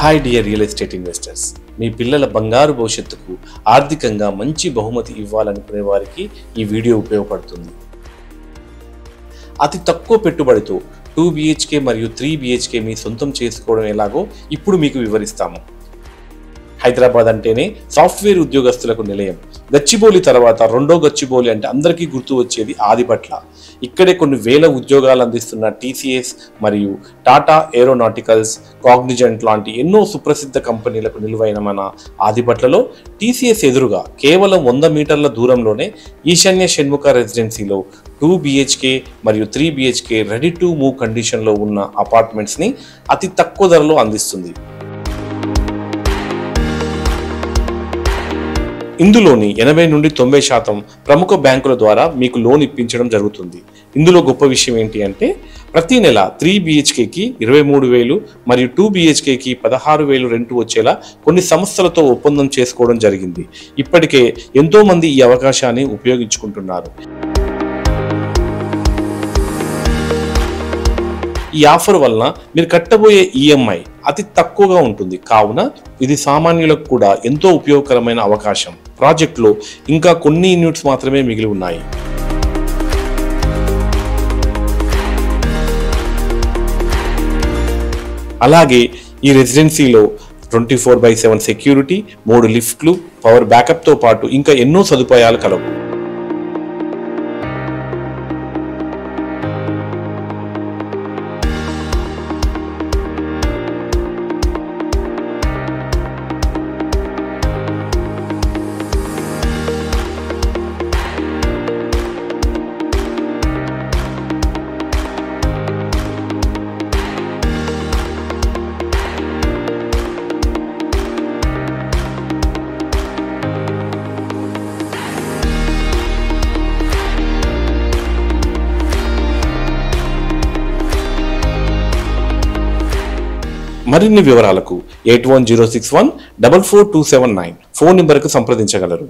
Hi dear real estate investors, మీ పిల్లల బంగారు భవిష్యత్తుకు ఆర్థికంగా మంచి బహుమతి ఇవ్వాలనుకునే వారికి ఈ వీడియో ఉపయోగపడుతుంది. అతి తక్కువ పెట్టుబడితో 2 BHK మరియు 3 BHK మీ సొంతం చేసుకోవడం ఎలాగో ఇప్పుడు మీకు వివరిస్తాము. హైదరాబాద్ అంటేనే సాఫ్ట్వేర్ ఉద్యోగస్తులకు నిలయం. గచ్చిబౌలి తర్వాత రెండో గచ్చిబౌలి అంటే అందరికీ గుర్తు వచ్చేది ఆదిపట్ల. ఇక్కడే కొన్ని వేల ఉద్యోగాలు అందిస్తున్న TCS మరియు టాటా ఏరోనాటికల్స్, కాగ్నిజెంట్ లాంటి ఎన్నో సుప్రసిద్ధ కంపెనీలకు నిలువైన మన ఆదిపట్లలో TCS ఎదురుగా కేవలం 100 మీటర్ల దూరంలోనే ఈశాన్య షణ్ముఖ రెసిడెన్సీలో 2 BHK మరియు 3 BHK రెడీ టు మూవ్ కండిషన్లో ఉన్న అపార్ట్మెంట్స్ని అతి తక్కువ ధరలో అందిస్తుంది. ఇందులోని 80 నుండి 90% ప్రముఖ బ్యాంకుల ద్వారా మీకు లోన్ ఇప్పించడం జరుగుతుంది. ఇందులో గొప్ప విషయం ఏంటి అంటే ప్రతి నెల 3 BHKకి 23,000 మరియు 2 BHKకి 16,000 రెంట్ వచ్చేలా కొన్ని సంస్థలతో ఒప్పందం చేసుకోవడం జరిగింది. ఇప్పటికే ఎంతో మంది ఈ అవకాశాన్ని ఉపయోగించుకుంటున్నారు. ఈ ఆఫర్ వలన మీరు కట్టబోయే EMI అతి తక్కువగా ఉంటుంది. కావున ఇది సామాన్యులకు కూడా ఎంతో ఉపయోగకరమైన అవకాశం. ప్రాజెక్టులో ఇంకా కొన్ని యూనిట్స్ మాత్రమే మిగిలి ఉన్నాయి. అలాగే ఈ రెసిడెన్సీలో 24/7 సెక్యూరిటీ, 3 లిఫ్ట్లు, పవర్ బ్యాకప్తో పాటు ఇంకా ఎన్నో సదుపాయాలు కలవు. మరిన్ని వివరాలకు 8106144279 ఫోన్ నెంబర్కు సంప్రదించగలరు.